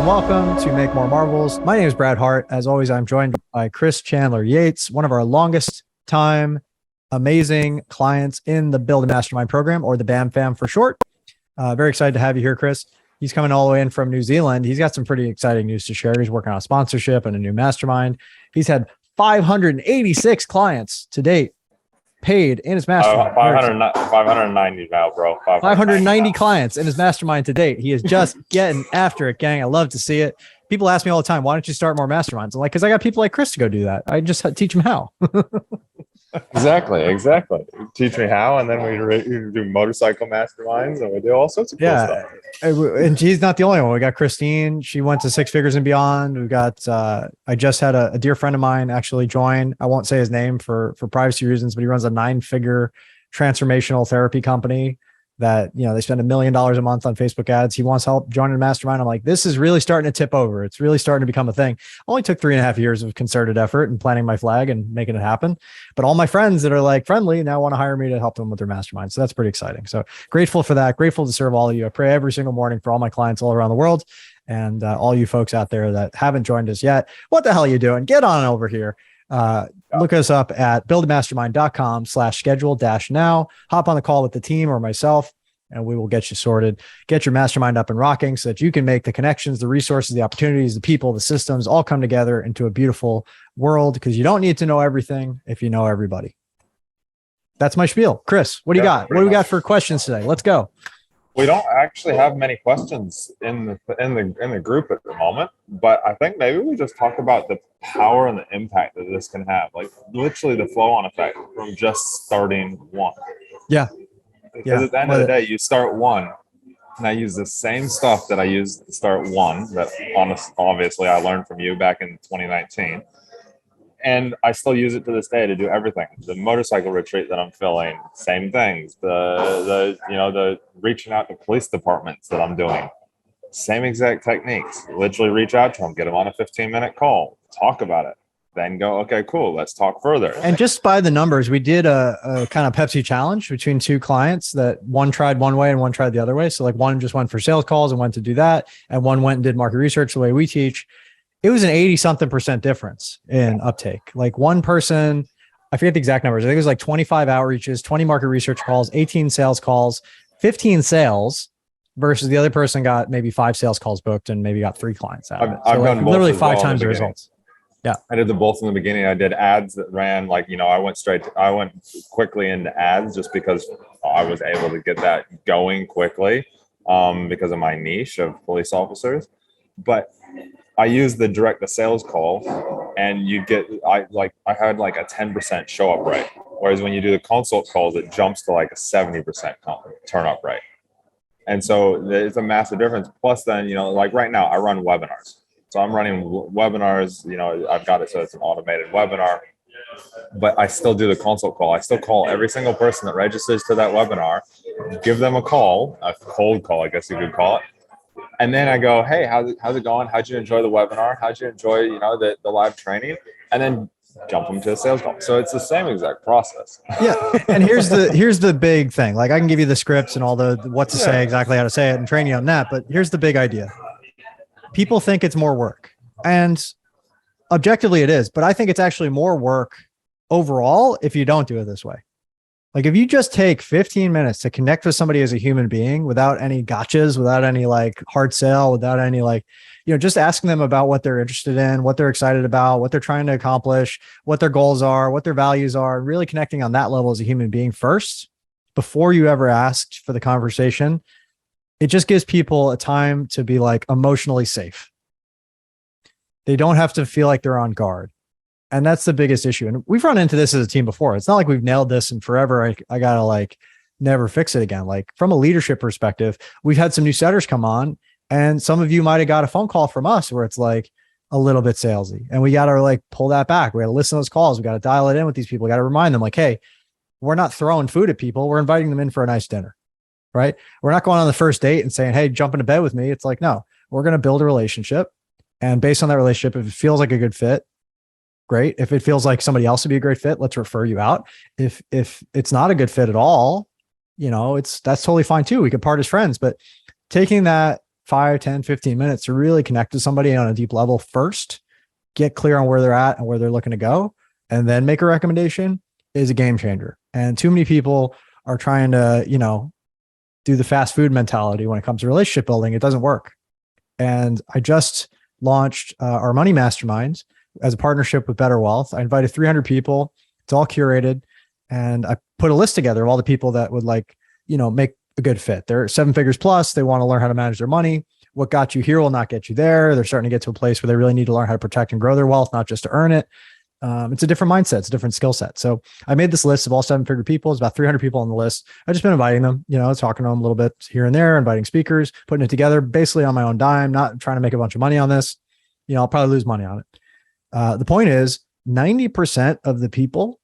and welcome to Make More Marvels. My name is Brad Hart. As always, I'm joined by Chris Chandler Yates, one of our longest time amazing clients in the Build a Mastermind program, or the BAM fam for short. Very excited to have you here, Chris. He's coming all the way in from New Zealand. He's got some pretty exciting news to share. He's working on a sponsorship and a new mastermind. He's had 586 clients to date paid in his mastermind. 590 now, bro. 590 clients in his mastermind to date. He is just getting after it, gang. I love to see it. People ask me all the time, why don't you start more masterminds? I'm like, because I got people like Chris to go do that. I just teach them how. Exactly. Teach me how, and then we do motorcycle masterminds, and we do all sorts of cool stuff. And she's not the only one. We got Christine. She went to Six Figures and Beyond. We got, I just had a dear friend of mine actually join. I won't say his name for privacy reasons, but he runs a 9-figure transformational therapy company that, you know, they spend $1 million a month on Facebook ads. He wants help joining a mastermind. I'm like, this is really starting to tip over. It's really starting to become a thing. Only took 3.5 years of concerted effort and planting my flag and making it happen. But all my friends that are like friendly now want to hire me to help them with their mastermind. So that's pretty exciting. So grateful for that. Grateful to serve all of you. I pray every single morning for all my clients all around the world, and all you folks out there that haven't joined us yet. What the hell are you doing? Get on over here. Look us up at buildamastermind.com/schedule-now. Hop on the call with the team or myself, and we will get you sorted. Get your mastermind up and rocking so that you can make the connections, the resources, the opportunities, the people, the systems all come together into a beautiful world, because you don't need to know everything if you know everybody. That's my spiel. Chris, what do you got? What do we got for questions today? Let's go. We don't actually have many questions in the group at the moment, but I think maybe we just talk about the power and the impact that this can have, like literally the flow-on effect from just starting one. Yeah. Because at the end of the day, you start one, and I use the same stuff that I used to start one, that obviously I learned from you back in 2019. And I still use it to this day to do everything. The motorcycle retreat that I'm filling, same things. The reaching out to police departments that I'm doing, same exact techniques. Literally reach out to them, get them on a 15-minute call, talk about it, then go, okay, cool, let's talk further. And just by the numbers, we did a kind of Pepsi challenge between two clients that one tried one way and one tried the other way. So like one just went for sales calls and went to do that, and one went and did market research the way we teach. It was an 80-something% difference in uptake. Like one person, I forget the exact numbers. I think it was like 25 outreaches, 20 market research calls, 18 sales calls, 15 sales, versus the other person got maybe 5 sales calls booked and maybe got 3 clients out of it. So I've done literally 5 times the results. Yeah. I did the both in the beginning. I did ads that ran like, I went quickly into ads just because I was able to get that going quickly because of my niche of police officers. But I used the direct to sales call, and I had like a 10% show up rate. Whereas when you do the consult calls, it jumps to like a 70% turn up rate. And so there's a massive difference. Plus then, like right now I run webinars. So I'm running webinars, I've got it so it's an automated webinar, but I still do the consult call. I still call every single person that registers to that webinar, give them a call, a cold call, I guess you could call it. And then I go, hey, how's it going? How'd you enjoy the webinar? How'd you enjoy, the live training? And then jump them to a sales call. So it's the same exact process. Yeah. And here's the big thing. Like I can give you the scripts and all the what to say, exactly how to say it, and train you on that. But here's the big idea. People think it's more work, and objectively it is, but I think it's actually more work overall if you don't do it this way. Like if you just take 15 minutes to connect with somebody as a human being without any gotchas, without any like hard sell, without any like, just asking them about what they're interested in, what they're excited about, what they're trying to accomplish, what their goals are, what their values are, and really connecting on that level as a human being first, before you ever asked for the conversation, it just gives people a time to be like emotionally safe. They don't have to feel like they're on guard. And that's the biggest issue. And we've run into this as a team before. It's not like we've nailed this and forever I gotta like never fix it again. Like from a leadership perspective, we've had some new setters come on, and some of you might've got a phone call from us where it's like a little bit salesy, and we gotta like pull that back. We gotta listen to those calls. We gotta dial it in with these people. We gotta remind them like, hey, we're not throwing food at people. We're inviting them in for a nice dinner, right? We're not going on the first date and saying, hey, jump into bed with me. It's like, no, we're going to build a relationship. And based on that relationship, if it feels like a good fit, great. If it feels like somebody else would be a great fit, let's refer you out. If it's not a good fit at all, that's totally fine too. We could part as friends, but taking that 5, 10, 15 minutes to really connect to somebody on a deep level first, get clear on where they're at and where they're looking to go, and then make a recommendation is a game changer. And too many people are trying to, do the fast food mentality when it comes to relationship building. It doesn't work. And I just launched our money mastermind as a partnership with Better Wealth. I invited 300 people. It's all curated. And I put a list together of all the people that would make a good fit. They're 7 figures plus. They want to learn how to manage their money. What got you here will not get you there. They're starting to get to a place where they really need to learn how to protect and grow their wealth, not just to earn it. It's a different mindset. It's a different skill set. So I made this list of all 7-figure people. It's about 300 people on the list. I've just been inviting them, talking to them a little bit here and there, inviting speakers, putting it together basically on my own dime, not trying to make a bunch of money on this. I'll probably lose money on it. The point is 90% of the people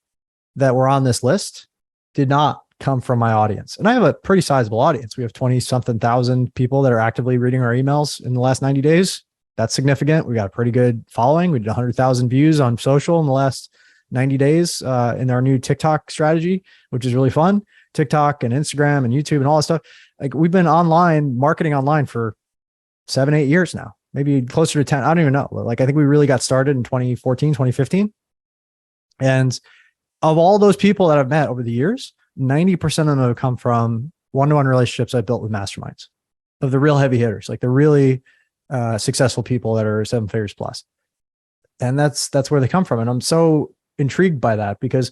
that were on this list did not come from my audience. And I have a pretty sizable audience. We have 20 something thousand people that are actively reading our emails in the last 90 days. That's significant. We got a pretty good following. We did 100,000 views on social in the last 90 days in our new TikTok strategy, which is really fun. TikTok and Instagram and YouTube and all that stuff. Like we've been marketing online for 7, 8 years now, maybe closer to 10. I don't even know. Like I think we really got started in 2014, 2015. And of all those people that I've met over the years, 90% of them have come from one-to-one relationships I built with masterminds of the real heavy hitters, like the really successful people that are 7 figures plus. And that's where they come from. And I'm so intrigued by that because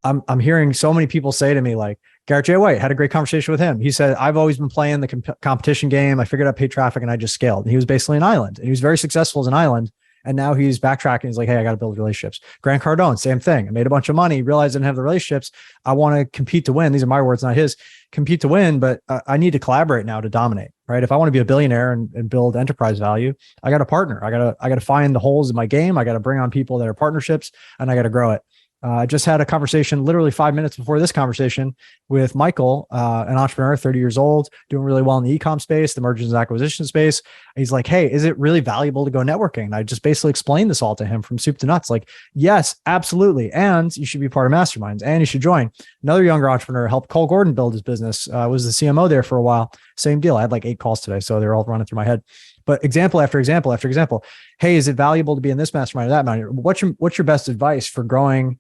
I'm hearing so many people say to me like, Garrett J. White, had a great conversation with him. He said, I've always been playing the competition game. I figured out paid traffic and I just scaled. And he was basically an island and he was very successful as an island. And now he's backtracking. He's like, hey, I got to build relationships. Grant Cardone, same thing. I made a bunch of money, realized I didn't have the relationships. I want to compete to win. These are my words, not his. Compete to win, but I need to collaborate now to dominate, right? If I want to be a billionaire and build enterprise value, I got to partner. I got to find the holes in my game. I got to bring on people that are partnerships and I got to grow it. I just had a conversation literally 5 minutes before this conversation with Michael, an entrepreneur, 30 years old, doing really well in the e-com space, the mergers and acquisition space. He's like, hey, is it really valuable to go networking? And I just basically explained this all to him from soup to nuts. Like, yes, absolutely. And you should be part of masterminds and you should join. Another younger entrepreneur helped Cole Gordon build his business, was the CMO there for a while. Same deal. I had like 8 calls today, so they're all running through my head. But example after example after example. Hey, is it valuable to be in this mastermind or that mastermind? What's your best advice for growing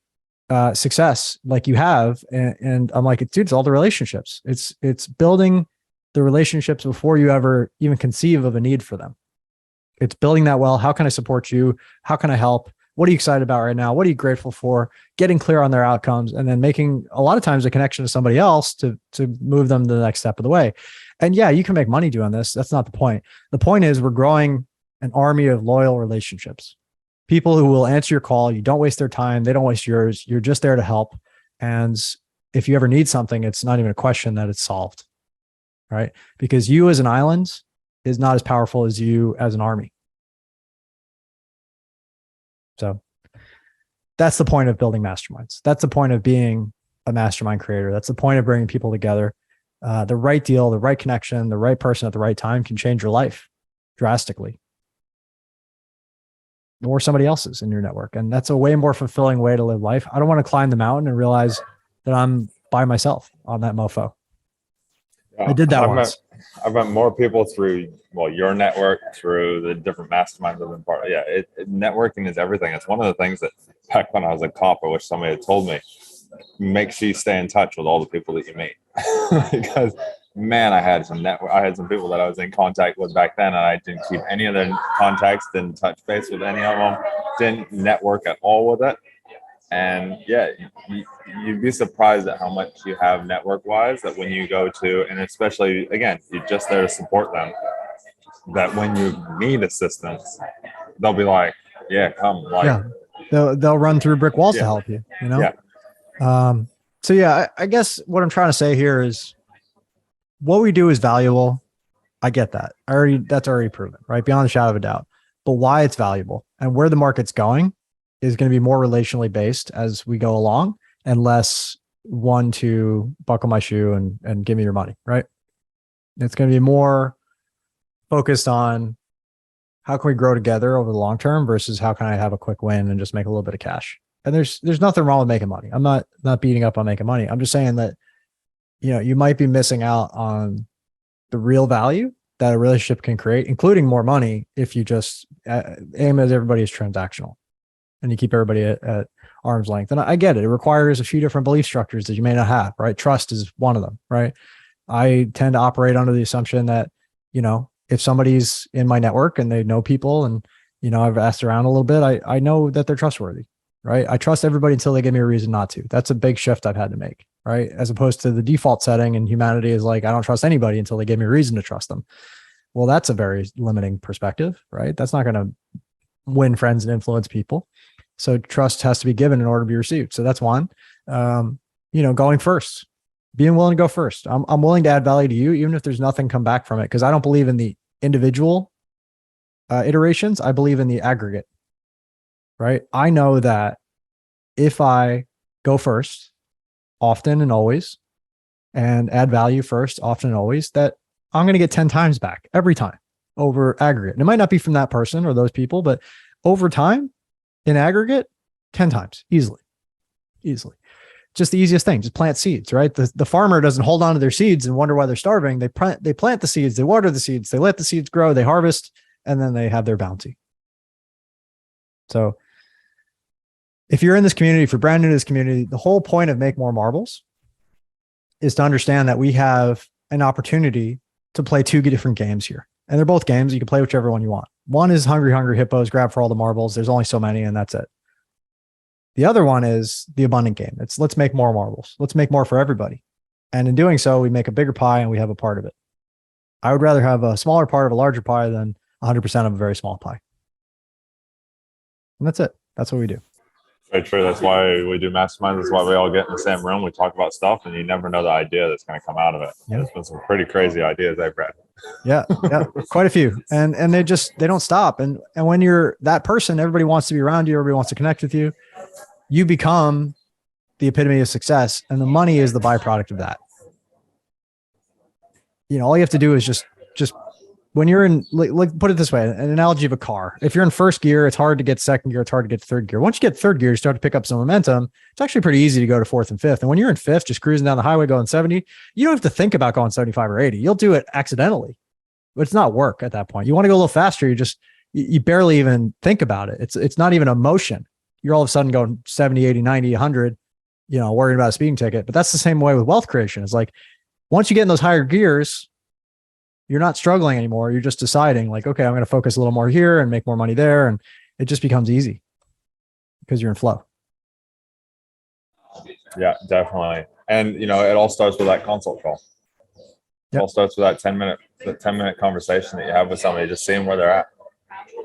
success like you have? And I'm like, dude, it's all the relationships. It's building the relationships before you ever even conceive of a need for them. It's building that well. How can I support you? How can I help? What are you excited about right now? What are you grateful for? Getting clear on their outcomes and then making a lot of times a connection to somebody else to move them to the next step of the way. And yeah, you can make money doing this. That's not the point. The point is we're growing an army of loyal relationships. People who will answer your call. You don't waste their time. They don't waste yours. You're just there to help. And if you ever need something, it's not even a question that it's solved, right? Because you as an island is not as powerful as you as an army. So that's the point of building masterminds. That's the point of being a mastermind creator. That's the point of bringing people together. The right deal, the right connection, the right person at the right time can change your life drastically. Or somebody else's in your network. And that's a way more fulfilling way to live life. I don't want to climb the mountain and realize that I'm by myself on that mofo. I did that once. I've met more people through, your network, through the different masterminds I've been part of. Yeah, networking is everything. It's one of the things that back when I was a cop, I wish somebody had told me, make sure you stay in touch with all the people that you meet. Because man, I had some people that I was in contact with back then, and I didn't keep any of their contacts, didn't touch base with any of them, didn't network at all with it. And yeah, you'd be surprised at how much you have network wise that when you go to, and especially again, you're just there to support them, that when you need assistance, they'll be like, yeah, come. Like, yeah. They'll run through brick walls to help you, Yeah. So yeah, I guess what I'm trying to say here is what we do is valuable. I get that. That's already proven, right? Beyond a shadow of a doubt. But why it's valuable and where the market's going is going to be more relationally based as we go along and less one to buckle my shoe and give me your money, right? It's going to be more focused on how can we grow together over the long term versus how can I have a quick win and just make a little bit of cash. And there's nothing wrong with making money. I'm not beating up on making money. I'm just saying that, you might be missing out on the real value that a relationship can create, including more money, if you just aim at everybody as transactional and you keep everybody at arm's length. And I get it. It requires a few different belief structures that you may not have, right? Trust is one of them, right? I tend to operate under the assumption that, if somebody's in my network and they know people and, I've asked around a little bit, I know that they're trustworthy, right? I trust everybody until they give me a reason not to. That's a big shift I've had to make, right? As opposed to the default setting in humanity is like, I don't trust anybody until they give me a reason to trust them. Well, that's a very limiting perspective, right? That's not going to win friends and influence people. So trust has to be given in order to be received. So that's one. Going first, being willing to go first. I'm willing to add value to you, even if there's nothing come back from it, because I don't believe in the individual iterations. I believe in the aggregate, right? I know that if I go first often and always and add value first often and always, that I'm going to get 10 times back every time over aggregate. And it might not be from that person or those people, but over time in aggregate, 10 times easily. Just the easiest thing, just plant seeds, right? The farmer doesn't hold on to their seeds and wonder why they're starving. They plant the seeds, they water the seeds, they let the seeds grow, they harvest, and then they have their bounty. So if you're in this community, if you're brand new to this community, the whole point of Make More Marbles is to understand that we have an opportunity to play two different games here. And they're both games. You can play whichever one you want. One is Hungry Hippos, grab for all the marbles. There's only so many, and that's it. The other one is the abundant game. It's let's make more marbles. Let's make more for everybody. And in doing so, we make a bigger pie and we have a part of it. I would rather have a smaller part of a larger pie than 100% of a very small pie. And that's it. That's what we do. Very true. That's why we do masterminds. That's why we all get in the same room. We talk about stuff, and you never know the idea that's going to come out of it. Yeah. There's been some pretty crazy ideas I've read. Yeah, quite a few. And they don't stop. And when you're that person, everybody wants to be around you. Everybody wants to connect with you. You become the epitome of success, and the money is the byproduct of that. All you have to do is just when you're in, like put it this way, an analogy of a car. If you're in first gear, it's hard to get second gear. It's hard to get third gear. Once you get third gear, you start to pick up some momentum. It's actually pretty easy to go to fourth and fifth. And when you're in fifth, just cruising down the highway going 70, you don't have to think about going 75 or 80. You'll do it accidentally, but it's not work at that point. You want to go a little faster. You barely even think about it. It's not even a motion. You're all of a sudden going 70, 80, 90, 100, worrying about a speeding ticket. But that's the same way with wealth creation. It's like, once you get in those higher gears, you're not struggling anymore. You're just deciding like, okay, I'm going to focus a little more here and make more money there. And it just becomes easy because you're in flow. Yeah, definitely. And, it all starts with that consult call. It all starts with that 10-minute conversation that you have with somebody, just seeing where they're at.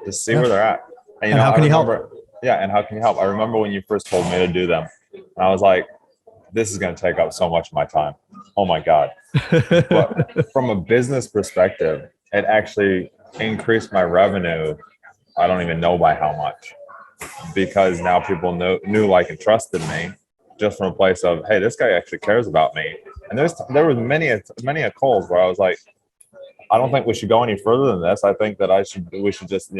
Just see where they're at. And, how can you help? Yeah. And how can you help? I remember when you first told me to do them, and I was like, this is going to take up so much of my time. Oh my God. But from a business perspective, it actually increased my revenue. I don't even know by how much, because now people knew, like, and trusted me just from a place of, hey, this guy actually cares about me. And there was many calls where I was like, I don't think we should go any further than this. I think that we should just,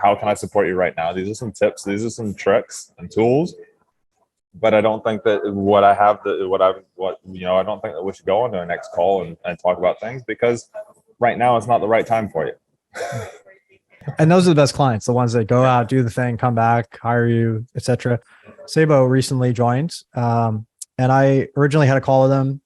how can I support you right now? These are some tips. These are some tricks and tools. But I don't think that I don't think that we should go into our next call and talk about things, because right now it's not the right time for you. And those are the best clients, the ones that go out, do the thing, come back, hire you, etc. Sabo recently joined. And I originally had a call with him.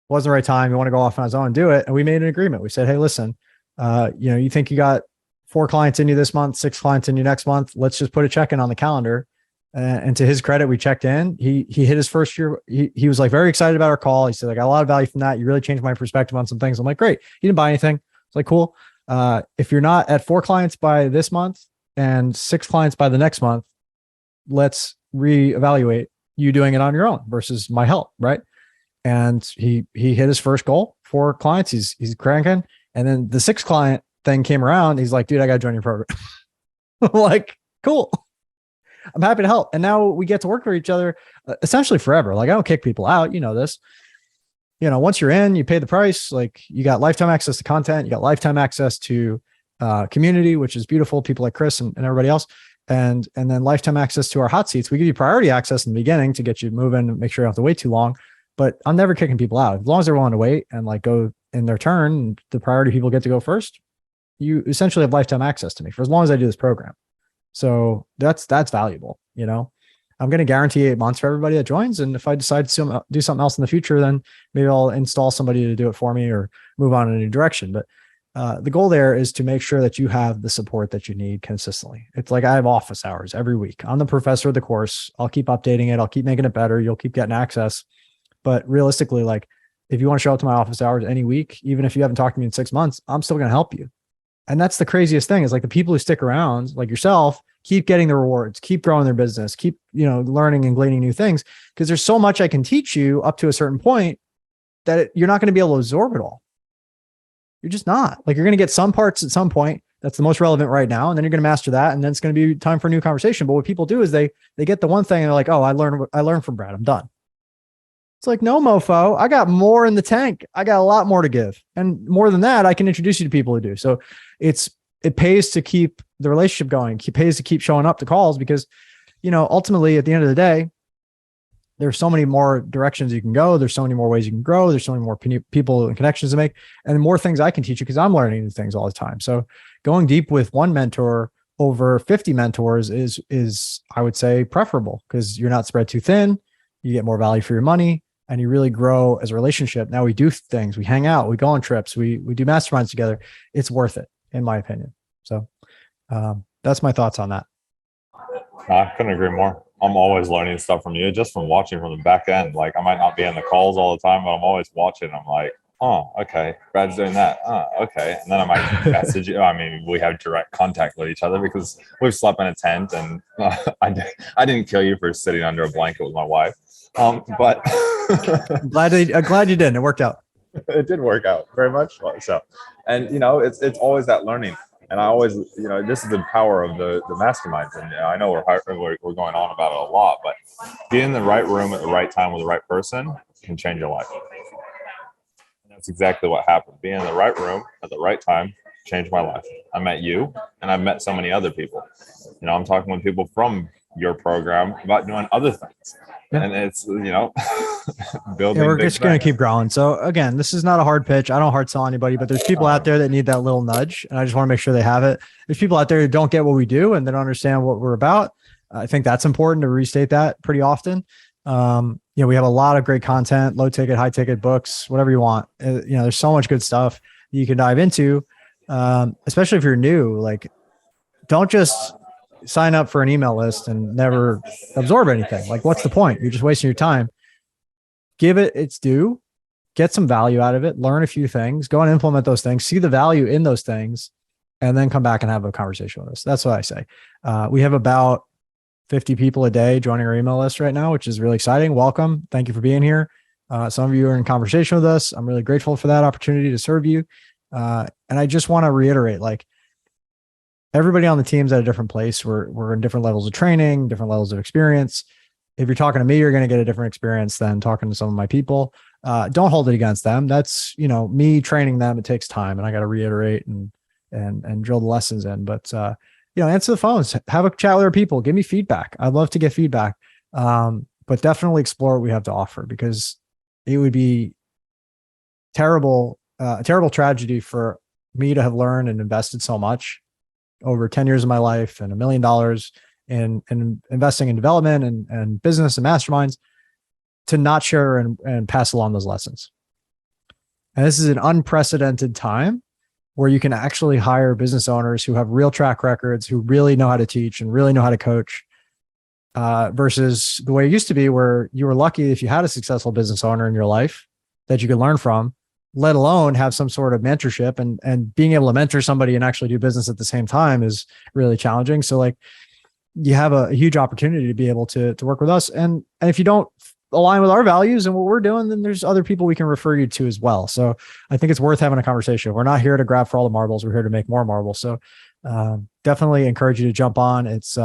Wasn't the right time. You want to go off on his own and do it. And we made an agreement. We said, hey, listen, you think you got 4 clients in you this month, 6 clients in you next month. Let's just put a check-in on the calendar. And to his credit, we checked in. He hit his first year. He was like very excited about our call. He said, I got a lot of value from that. You really changed my perspective on some things. I'm like, great. He didn't buy anything. It's like, cool. If you're not at 4 clients by this month and 6 clients by the next month, let's reevaluate you doing it on your own versus my help. Right. And he hit his first goal, 4 clients. He's cranking. And then the 6th client thing came around. He's like, dude, I got to join your program. I'm like, cool. I'm happy to help. And now we get to work for each other essentially forever. Like, I don't kick people out. You know this. Once you're in, you pay the price. Like, you got lifetime access to content. You got lifetime access to community, which is beautiful. People like Chris and everybody else. And then lifetime access to our hot seats. We give you priority access in the beginning to get you moving and make sure you don't have to wait too long. But I'm never kicking people out. As long as they're willing to wait and like go in their turn, the priority people get to go first. You essentially have lifetime access to me for as long as I do this program. So that's valuable. I'm going to guarantee 8 months for everybody that joins. And if I decide to do something else in the future, then maybe I'll install somebody to do it for me or move on in a new direction. But the goal there is to make sure that you have the support that you need consistently. It's like I have office hours every week. I'm the professor of the course. I'll keep updating it. I'll keep making it better. You'll keep getting access. But realistically, like if you want to show up to my office hours any week, even if you haven't talked to me in 6 months, I'm still going to help you. And that's the craziest thing is like the people who stick around, like yourself, keep getting the rewards, keep growing their business, keep, learning and gleaning new things. Because there's so much I can teach you up to a certain point that you're not going to be able to absorb it all. You're just not. Like you're going to get some parts at some point. That's the most relevant right now. And then you're going to master that. And then it's going to be time for a new conversation. But what people do is they get the one thing and they're like, oh, I learned from Brad. I'm done. It's like, no, mofo, I got more in the tank. I got a lot more to give. And more than that, I can introduce you to people who do. So it pays to keep the relationship going. It pays to keep showing up to calls because, ultimately at the end of the day, there's so many more directions you can go. There's so many more ways you can grow. There's so many more people and connections to make and more things I can teach you because I'm learning new things all the time. So going deep with one mentor over 50 mentors is I would say preferable because you're not spread too thin. You get more value for your money and you really grow as a relationship. Now we do things, we hang out, we go on trips, we do masterminds together. It's worth it in my opinion. So that's my thoughts on that. I couldn't agree more. I'm always learning stuff from you, just from watching from the back end. Like I might not be in the calls all the time, but I'm always watching. I'm like, oh, okay, Brad's doing that. Oh, okay. And then I might message you. I mean, we have direct contact with each other because we've slept in a tent and I didn't kill you for sitting under a blanket with my wife. But I'm glad you didn't. It worked out. It did work out very much so. And, it's always that learning. And I always, this is the power of the masterminds. And I know we're going on about it a lot, but being in the right room at the right time with the right person can change your life. And that's exactly what happened. Being in the right room at the right time changed my life. I met you and I've met so many other people. I'm talking with people from your program about doing other things. Yeah. And it's, building. Yeah, we're just going to keep growing. So again, this is not a hard pitch. I don't hard sell anybody, but there's people out there that need that little nudge. And I just want to make sure they have it. There's people out there who don't get what we do and they don't understand what we're about. I think that's important to restate that pretty often. We have a lot of great content, low ticket, high ticket books, whatever you want. There's so much good stuff you can dive into. Especially if you're new, like don't just sign up for an email list and never absorb anything. Like, what's the point? You're just wasting your time. Give it its due, get some value out of it, learn a few things, go and implement those things, see the value in those things, and then come back and have a conversation with us. That's what I say. We have about 50 people a day joining our email list right now, which is really exciting. Welcome. Thank you for being here. Some of you are in conversation with us. I'm really grateful for that opportunity to serve you. And I just want to reiterate, like, everybody on the team's at a different place. We're in different levels of training, different levels of experience. If you're talking to me, you're going to get a different experience than talking to some of my people. Don't hold it against them. That's, me training them. It takes time and I got to reiterate and drill the lessons in, but, answer the phones, have a chat with our people, give me feedback. I'd love to get feedback. But definitely explore what we have to offer because it would be a terrible tragedy for me to have learned and invested so much over 10 years of my life and $1 million in investing in development and business and masterminds to not share and pass along those lessons. And this is an unprecedented time where you can actually hire business owners who have real track records, who really know how to teach and really know how to coach, versus the way it used to be where you were lucky if you had a successful business owner in your life that you could learn from, let alone have some sort of mentorship, and being able to mentor somebody and actually do business at the same time is really challenging. So like you have a huge opportunity to be able to work with us. And if you don't align with our values and what we're doing, then there's other people we can refer you to as well. So I think it's worth having a conversation. We're not here to grab for all the marbles. We're here to make more marbles. So definitely encourage you to jump on. It's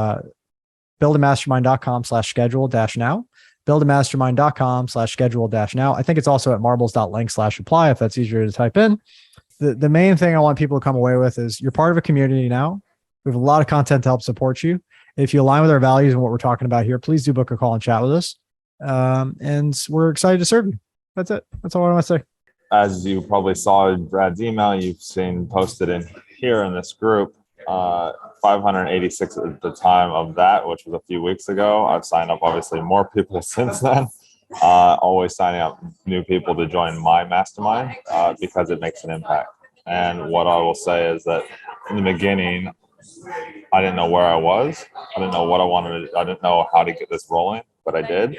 buildamastermind.com/schedule-now. buildamastermind.com/schedule-now. I think it's also at marbles.link/apply if that's easier to type in. The main thing I want people to come away with is you're part of a community now. We have a lot of content to help support you. If you align with our values and what we're talking about here, please do book a call and chat with us. And we're excited to serve you. That's it. That's all I want to say. as you probably saw in Brad's email, you've seen posted in here in this group, 586 at the time of that, which was a few weeks ago. I've signed up obviously more people since then. Always signing up new people to join my mastermind because it makes an impact. And what I will say is that in the beginning, I didn't know where I was. I didn't know what I wanted. I didn't know how to get this rolling, but I did.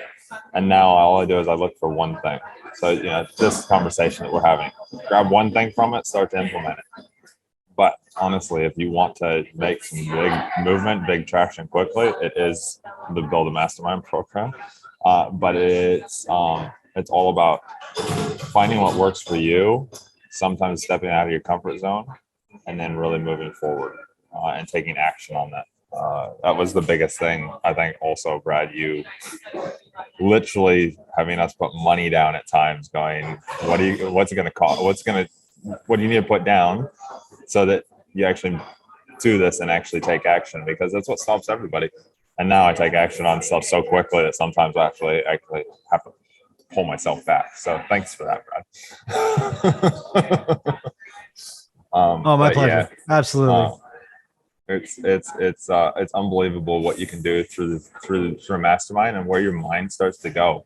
And now all I do is I look for one thing. So, you know, this conversation that we're having, grab one thing from it, start to implement it. But honestly, if you want to make some big movement, big traction quickly, it is the Build a Mastermind program. But it's all about finding what works for you, sometimes stepping out of your comfort zone, and then really moving forward and taking action on that. That was the biggest thing, I think. Also, Brad, you literally having us put money down at times, going, what's it going to cost? What do you need to put down so that you actually do this and actually take action? Because that's what stops everybody. And now I take action on stuff so quickly that sometimes I actually have to pull myself back. So thanks for that, Brad. Oh, my pleasure. Yeah, absolutely. It's unbelievable what you can do through a mastermind and where your mind starts to go.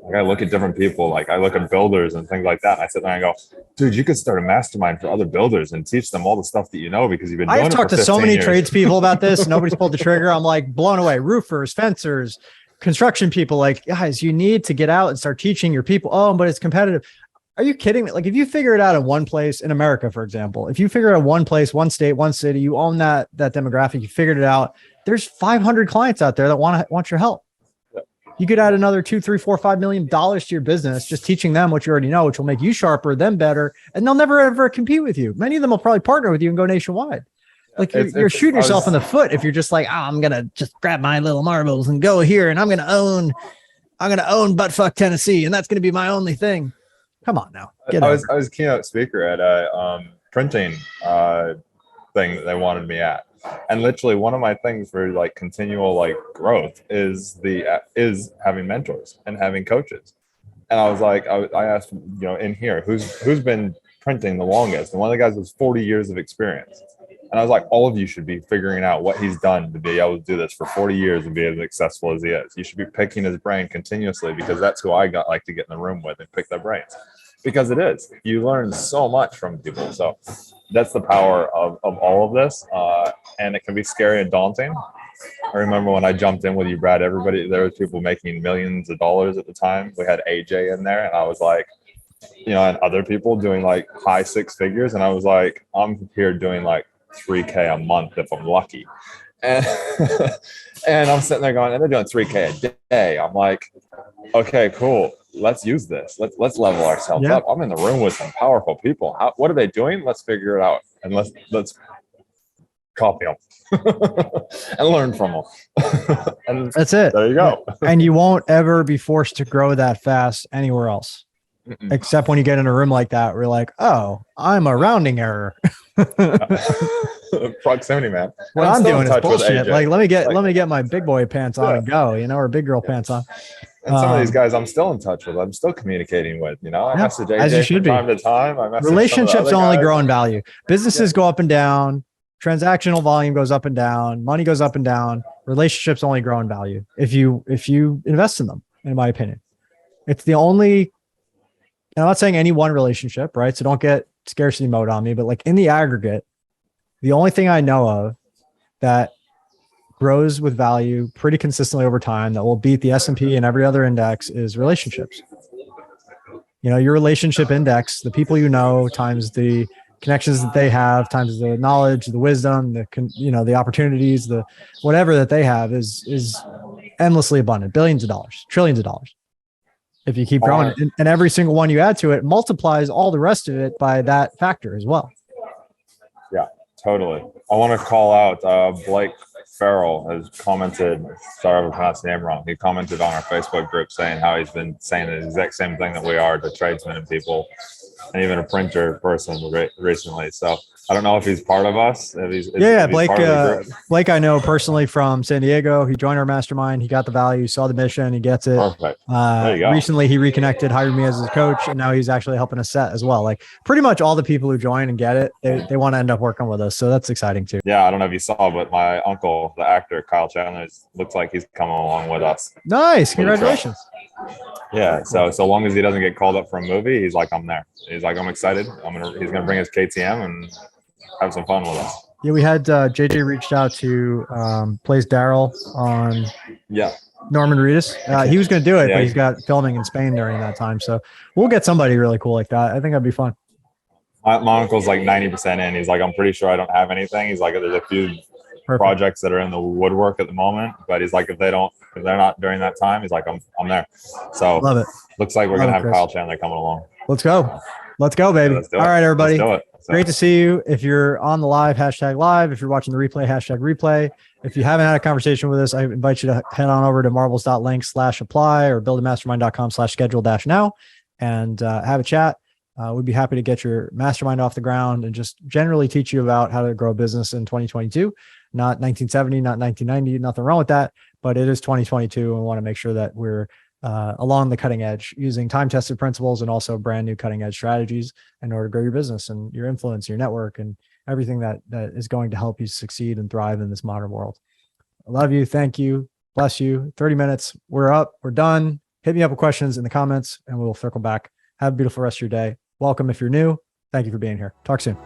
Like I look at different people, like I look at builders and things like that. And I sit there and I go, dude, you could start a mastermind for other builders and teach them all the stuff that you know because you've been doing it for 15 years. I've talked to so many tradespeople about this. Nobody's pulled the trigger. I'm like blown away. Roofers, fencers, construction people, like, guys, you need to get out and start teaching your people. Oh, but it's competitive. Are you kidding me? Like if you figure it out in one place in America, for example, if you figure it out one place, one state, one city, you own that demographic, you figured it out. There's 500 clients out there that want your help. You could add another $2, $3, $4, $5 million to your business, just teaching them what you already know, which will make you sharper, them better, and they'll never ever compete with you. Many of them will probably partner with you and go nationwide. Like you're shooting yourself in the foot if you're just like, oh, I'm gonna just grab my little marbles and go here, and I'm gonna own buttfuck Tennessee, and that's gonna be my only thing. Come on now. I was keynote speaker at a printing thing that they wanted me at. And literally one of my things for like continual like growth is having mentors and having coaches. And I was like, I asked, you know, in here, who's been printing the longest? And one of the guys was 40 years of experience. And I was like, all of you should be figuring out what he's done to be able to do this for 40 years and be as successful as he is. You should be picking his brain continuously because that's who I like to get in the room with and pick their brains. Because it is. You learn so much from people. So that's the power of all of this. And it can be scary and daunting. I remember when I jumped in with you, Brad, there was people making millions of dollars at the time. We had AJ in there and I was like, you know, and other people doing like high six figures. And I was like, I'm here doing like $3K a month if I'm lucky. And, and I'm sitting there going, and they're doing $3K a day. I'm like, okay, cool. Let's use this. Let's level ourselves up. I'm in the room with some powerful people. What are they doing? Let's figure it out. And let's copy them and learn from them. And that's it. There you go. And you won't ever be forced to grow that fast anywhere else. Except when you get in a room like that, we're like, oh, I'm a rounding error. Proximity, man. What I'm doing is bullshit. Like, let me get my big boy pants on and go, you know, or big girl pants on. And some of these guys I'm still in touch with. I'm still communicating with, you know, I message AJ from time to time. Relationships only grow in value. Businesses go up and down. Transactional volume goes up and down. Money goes up and down. Relationships only grow in value if you invest in them, in my opinion. It's the only, and I'm not saying any one relationship, right? So don't get scarcity mode on me, but like in the aggregate, the only thing I know of that grows with value pretty consistently over time that will beat the S&P and every other index is relationships. You know, your relationship index, the people you know times the connections that they have times the knowledge, the wisdom, the opportunities, the whatever that they have is endlessly abundant, billions of dollars, trillions of dollars. If you keep growing, and every single one you add to it multiplies all the rest of it by that factor as well. Yeah, totally. I want to call out Blake Farrell has commented, sorry if I pronounced the name wrong. He commented on our Facebook group saying how he's been saying the exact same thing that we are to tradesmen and people, and even a printer person recently. So I don't know if he's part of us. Yeah, if he's Blake. part of the group. Blake, I know personally from San Diego. He joined our mastermind. He got the value, saw the mission. He gets it. Perfect. There you go. Recently, he reconnected, hired me as his coach, and now he's actually helping us set as well. Like pretty much all the people who join and get it, they want to end up working with us. So that's exciting too. Yeah, I don't know if you saw, but my uncle, the actor Kyle Chandler, looks like he's coming along with us. Nice, congratulations. Yeah, so long as he doesn't get called up for a movie, he's like, I'm there. He's like, I'm excited. He's gonna bring his KTM and have some fun with us. Yeah, we had JJ reached out to plays Daryl on Norman Reedus. He was going to do it, but he's got filming in Spain during that time. So we'll get somebody really cool like that. I think that'd be fun. My uncle's like 90% in. He's like, I'm pretty sure I don't have anything. He's like, there's a few projects that are in the woodwork at the moment, but he's like, if they're not during that time, he's like, I'm there. So love it. Looks like we're going to have Chris. Kyle Chandler coming along. Let's go. Let's go, baby. All right, everybody. Great to see you. If you're on the live, #live. If you're watching the replay, #replay. If you haven't had a conversation with us, I invite you to head on over to marbles.link/apply or buildamastermind.com/schedule-now and have a chat. We'd be happy to get your mastermind off the ground and just generally teach you about how to grow a business in 2022, not 1970, not 1990, nothing wrong with that, but it is 2022 and we want to make sure that we're along the cutting edge using time-tested principles and also brand new cutting edge strategies in order to grow your business and your influence, your network, and everything that is going to help you succeed and thrive in this modern world. I love you. Thank you. Bless you. 30 minutes. We're up. We're done. Hit me up with questions in the comments and we'll circle back. Have a beautiful rest of your day. Welcome if you're new. Thank you for being here. Talk soon.